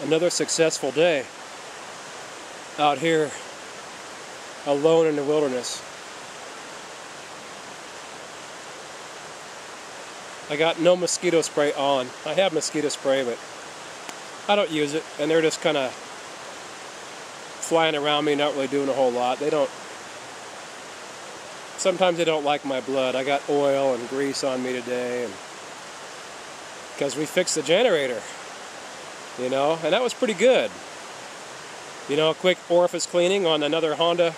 Another successful day out here alone in the wilderness. I got no mosquito spray on. I have mosquito spray, but I don't use it, and they're just kind of flying around me, not really doing a whole lot. Sometimes they don't like my blood. I got oil and grease on me today, and because we fixed the generator, and that was pretty good. A quick orifice cleaning on another Honda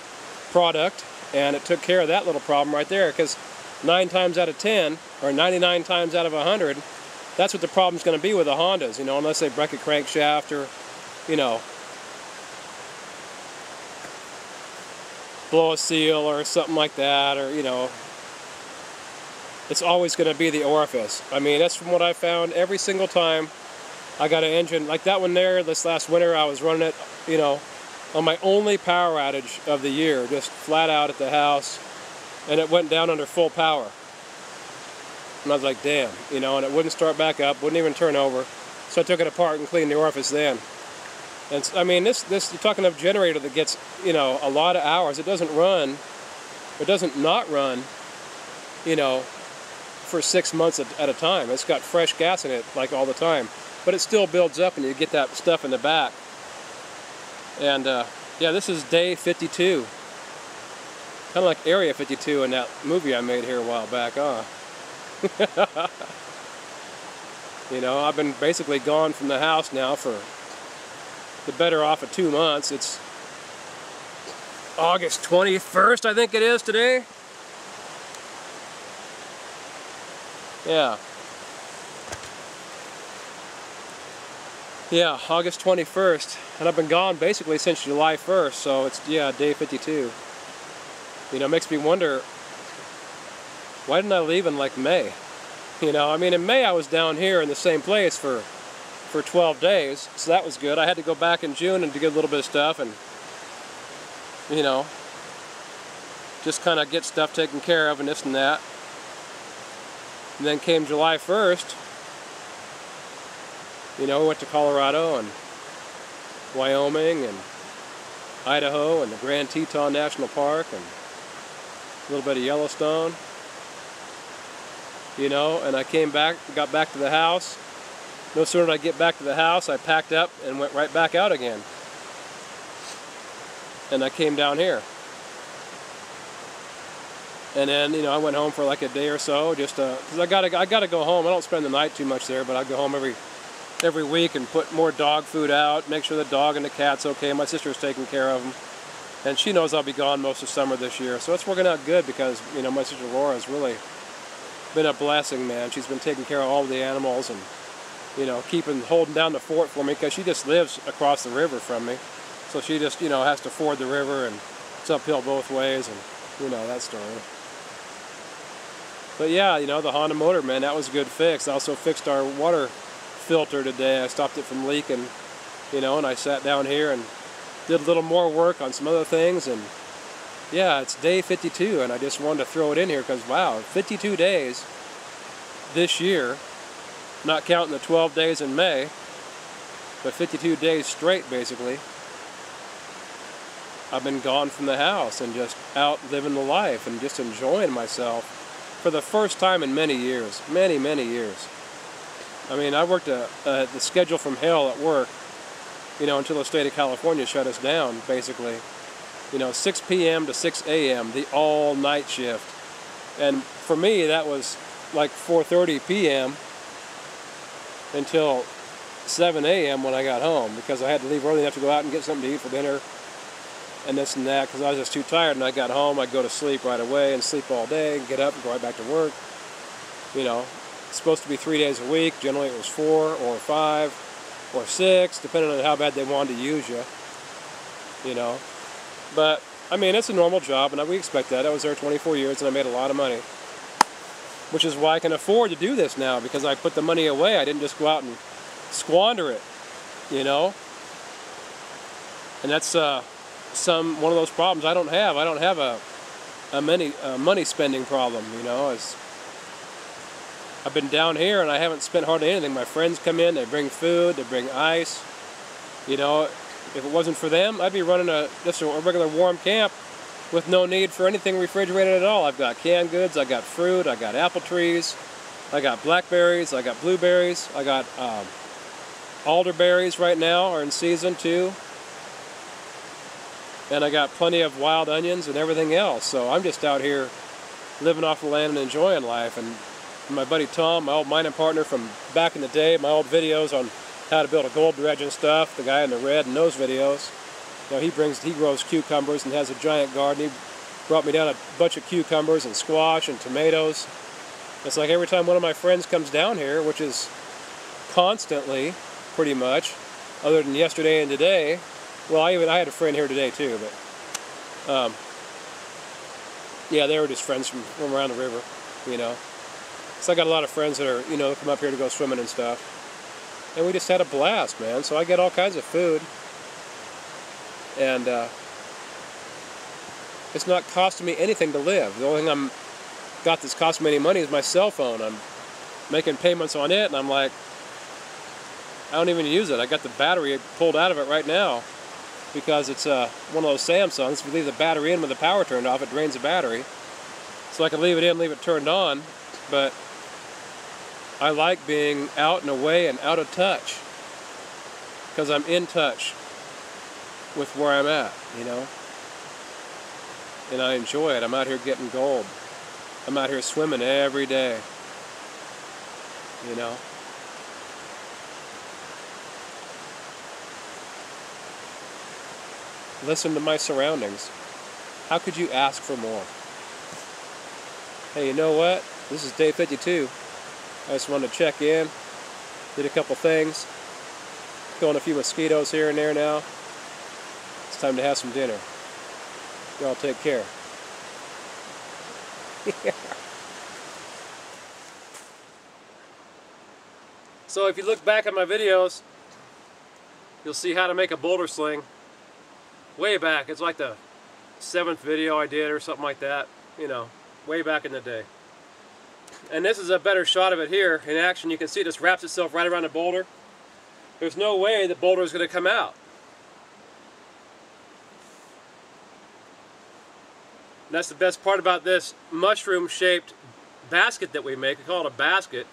product, and it took care of that little problem right there, because 9 times out of 10, or 99 times out of 100, that's what the problem's going to be with the Hondas, unless they break a crankshaft or, blow a seal or something like that, or, it's always going to be the orifice. I mean, that's from what I found every single time I got an engine. Like that one there, this last winter, I was running it, on my only power outage of the year, just flat out at the house, and it went down under full power. And I was like, damn, and it wouldn't start back up, wouldn't even turn over. So I took it apart and cleaned the orifice then. And I mean, this you're talking of a generator that gets, a lot of hours. It doesn't not run, for 6 months at a time. It's got fresh gas in it, like all the time. But it still builds up and you get that stuff in the back. And yeah, this is day 52. Kind of like Area 52 in that movie I made here a while back, huh? I've been basically gone from the house now for the better off of 2 months. It's August 21st, I think it is today. Yeah. Yeah, August 21st. And I've been gone basically since July 1st, so it's, yeah, day 52. It makes me wonder, why didn't I leave in like May? I mean, in May I was down here in the same place for 12 days, so that was good. I had to go back in June and to get a little bit of stuff and, just kind of get stuff taken care of and this and that. And then came July 1st, we went to Colorado and Wyoming and Idaho and the Grand Teton National Park and a little bit of Yellowstone, and I came back, got back to the house. No sooner did I get back to the house, I packed up and went right back out again. And I came down here. And then, I went home for like a day or so, just because I gotta go home. I don't spend the night too much there, but I go home every week and put more dog food out, make sure the dog and the cat's okay. My sister's taking care of them. And she knows I'll be gone most of summer this year. So it's working out good because, my sister Laura's really been a blessing, man. She's been taking care of all the animals and, holding down the fort for me because she just lives across the river from me. So she just, has to ford the river and it's uphill both ways and, that story. But yeah, the Honda motor, man, that was a good fix. I also fixed our water filter today. I stopped it from leaking, and I sat down here and did a little more work on some other things, and yeah, it's day 52, and I just wanted to throw it in here because, wow, 52 days this year, not counting the 12 days in May, but 52 days straight, basically. I've been gone from the house and just out living the life and just enjoying myself for the first time in many years, many, many years. I mean, I worked the schedule from hell at work, until the state of California shut us down, basically. 6 p.m. to 6 a.m., the all-night shift. And for me, that was like 4:30 p.m. until 7 a.m. when I got home, because I had to leave early enough to go out and get something to eat for dinner and this and that, because I was just too tired. And I got home, I'd go to sleep right away and sleep all day and get up and go right back to work. It's supposed to be 3 days a week. Generally it was 4 or 5 or 6, depending on how bad they wanted to use you. But I mean, it's a normal job, and we expect that. I was there 24 years, and I made a lot of money, which is why I can afford to do this now, because I put the money away. I didn't just go out and squander it, And that's one of those problems I don't have. I don't have a money spending problem, I've been down here and I haven't spent hardly anything. My friends come in, they bring food, they bring ice, You know, if it wasn't for them, I'd be running just a regular warm camp with no need for anything refrigerated at all. I've got canned goods, I got fruit, I got apple trees, I got blackberries, I got blueberries, I got elderberries right now are in season too. And I got plenty of wild onions and everything else. So I'm just out here living off the land and enjoying life. And my buddy Tom, my old mining partner from back in the day, my old videos on how to build a gold dredge and stuff, the guy in the red in those videos, you know, he grows cucumbers and has a giant garden. He brought me down a bunch of cucumbers and squash and tomatoes. It's like every time one of my friends comes down here, which is constantly, pretty much, other than yesterday and today. Well, I had a friend here today too, but yeah, they were just friends from around the river, you know. So I got a lot of friends that are, you know, come up here to go swimming and stuff. And we just had a blast, man. So I get all kinds of food. And it's not costing me anything to live. The only thing got that's costing me any money is my cell phone. I'm making payments on it, and I'm like, I don't even use it. I got the battery pulled out of it right now because it's one of those Samsungs. If you leave the battery in with the power turned off, it drains the battery. So I can leave it in, leave it turned on, but I like being out and away and out of touch because I'm in touch with where I'm at, you know, and I enjoy it. I'm out here getting gold. I'm out here swimming every day, you know. Listen to my surroundings. How could you ask for more? Hey, you know what? This is day 52. I just wanted to check in, did a couple things, killing a few mosquitoes here and there now. It's time to have some dinner. Y'all take care. So if you look back at my videos, you'll see how to make a boulder sling. Way back, it's like the 7th video I did or something like that, you know, way back in the day. And this is a better shot of it here in action. You can see it just wraps itself right around the boulder. There's no way the boulder is going to come out. And that's the best part about this mushroom-shaped basket that we make. We call it a basket.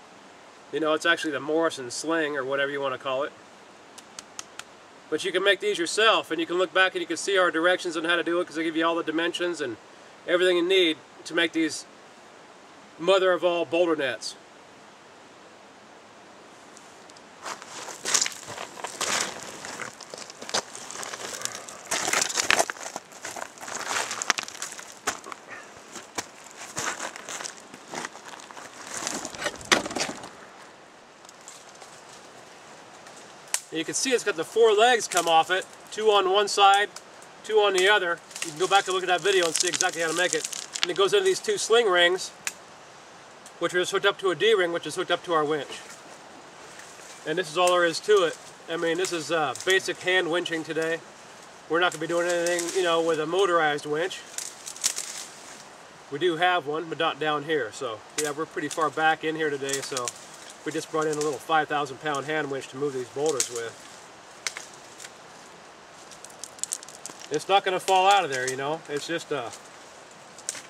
You know, it's actually the Morrison sling or whatever you want to call it. But you can make these yourself, and you can look back and you can see our directions on how to do it because they give you all the dimensions and everything you need to make these mother of all boulder nets. And you can see it's got the 4 legs come off it, 2 on one side, 2 on the other. You can go back and look at that video and see exactly how to make it. And it goes into these 2 sling rings, which are just hooked up to a D-ring, which is hooked up to our winch. And this is all there is to it. I mean, this is basic hand winching today. We're not going to be doing anything, you know, with a motorized winch. We do have one, but not down here. So, yeah, we're pretty far back in here today, so we just brought in a little 5,000-pound hand winch to move these boulders with. It's not going to fall out of there, you know. It's just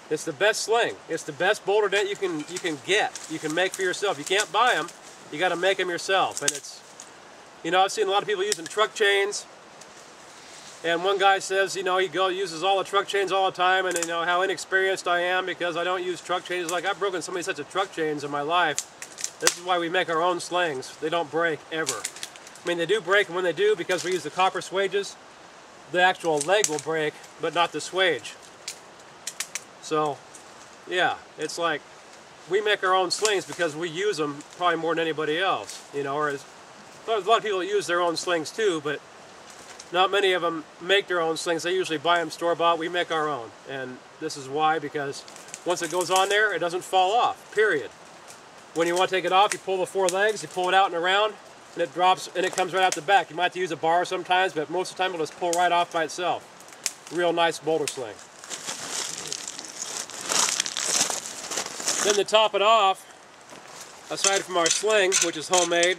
it's the best sling. It's the best boulder net you can get. You can make for yourself. You can't buy them. You got to make them yourself. And it's, you know, I've seen a lot of people using truck chains. And one guy says, you know, he uses all the truck chains all the time, and you know how inexperienced I am because I don't use truck chains. Like, I've broken so many sets of truck chains in my life. This is why we make our own slings. They don't break ever. I mean, they do break, and when they do, because we use the copper swages, the actual leg will break, but not the swage. So, yeah, it's like we make our own slings because we use them probably more than anybody else. You know, or there's a lot of people that use their own slings too, but not many of them make their own slings. They usually buy them store-bought. We make our own, and this is why, because once it goes on there, it doesn't fall off, period. When you want to take it off, you pull the 4 legs, you pull it out and around, and it drops, and it comes right out the back. You might have to use a bar sometimes, but most of the time it'll just pull right off by itself. Real nice boulder sling. Then to top it off, aside from our sling, which is homemade,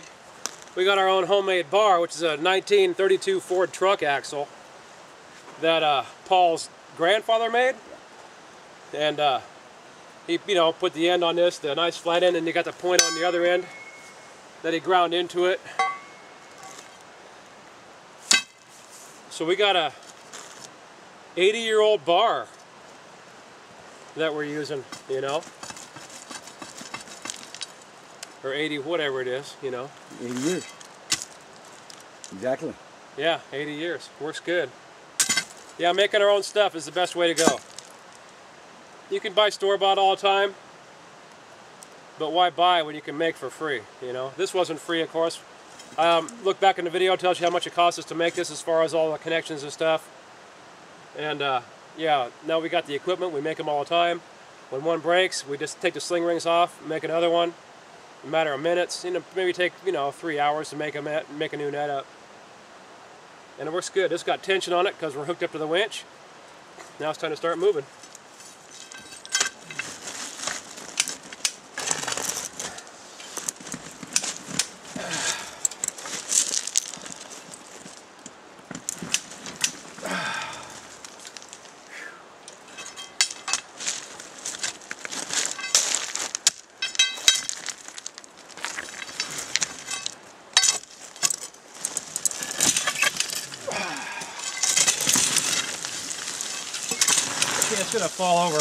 we got our own homemade bar, which is a 1932 Ford truck axle that Paul's grandfather made. And he, you know, put the end on this, the nice flat end, and you got the point on the other end that he ground into it. So we got a 80-year-old bar that we're using, you know, or 80, whatever it is, you know. 80 years. Exactly. Yeah, 80 years. Works good. Yeah, making our own stuff is the best way to go. You can buy store-bought all the time, but why buy when you can make for free, you know? This wasn't free, of course. Look back in the video, it tells you how much it costs us to make this as far as all the connections and stuff. And yeah, now we got the equipment, we make them all the time. When one breaks, we just take the sling rings off, make another one. In a matter of minutes, you know, maybe take, you know, 3 hours to make a new net up. And it works good. It's got tension on it because we're hooked up to the winch. Now it's time to start moving. It's gonna fall over.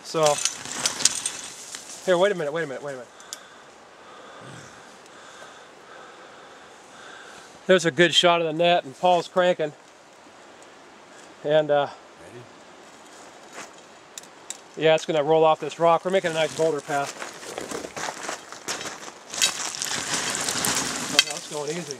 So, here, wait a minute. There's a good shot of the net, and Paul's cranking. And yeah, it's gonna roll off this rock. We're making a nice boulder path. Oh, it's going easy.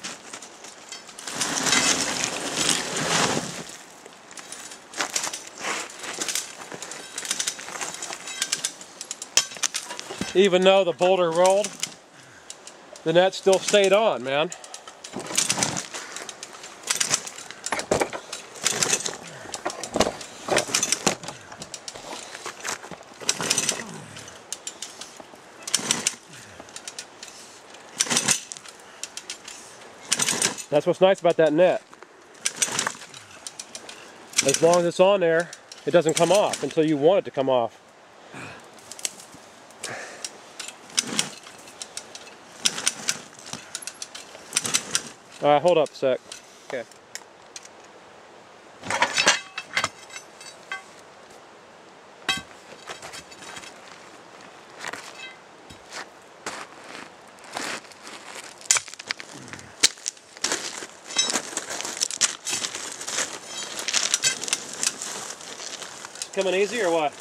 Even though the boulder rolled, the net still stayed on, man. That's what's nice about that net. As long as it's on there, it doesn't come off until you want it to come off. Alright, hold up a sec. Okay. Coming easy or what?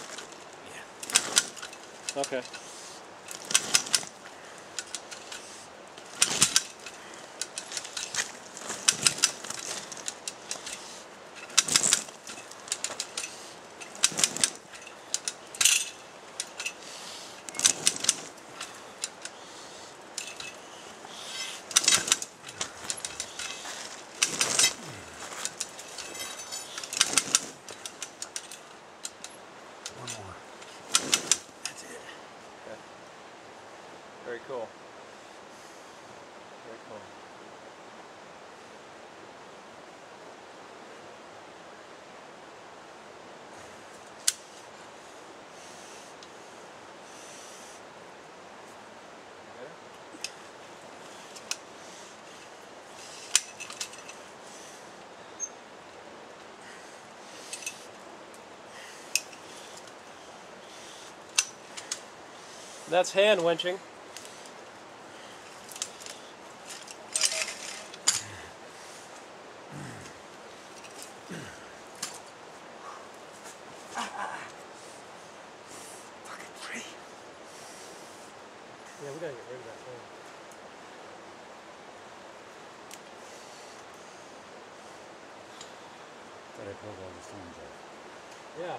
Yeah. Okay. Very cool. Very cool. That's hand winching. Yeah, we gotta get rid of that thing. Thought I pulled all the stones off. Yeah.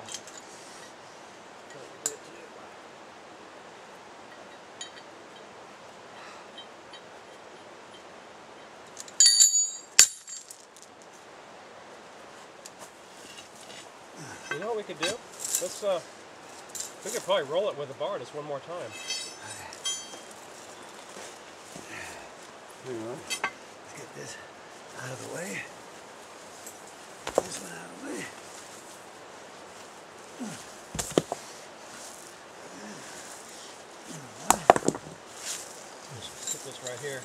You know what we could do? Let's we could probably roll it with the bar just one more time. Hang on. Let's get this out of the way. This one out of the way. Just put this right here.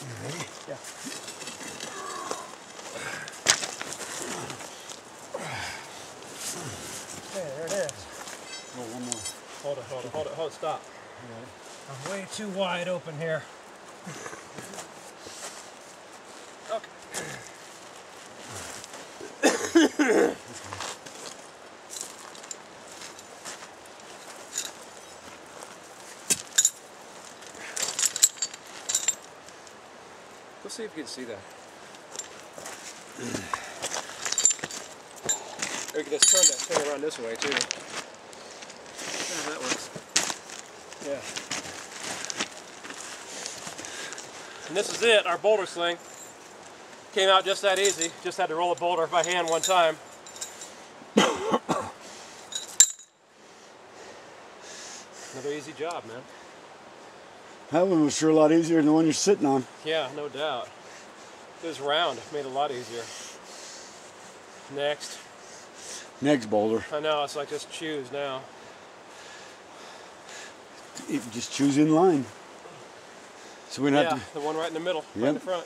You ready? Yeah. Okay, there it is. Oh, one more. Hold it, stop. I'm way too wide open here. Okay. Let's see if you can see that. Or you can just turn that thing around this way too. Yeah, that works. Yeah. And this is it, our boulder sling. Came out just that easy. Just had to roll a boulder by hand one time. Another easy job, man. That one was sure a lot easier than the one you're sitting on. Yeah, no doubt. It was round, made it a lot easier. Next. Next boulder. I know, it's like just choose now. Just choose in line. So we don't have to. The one right in the middle, right in the front.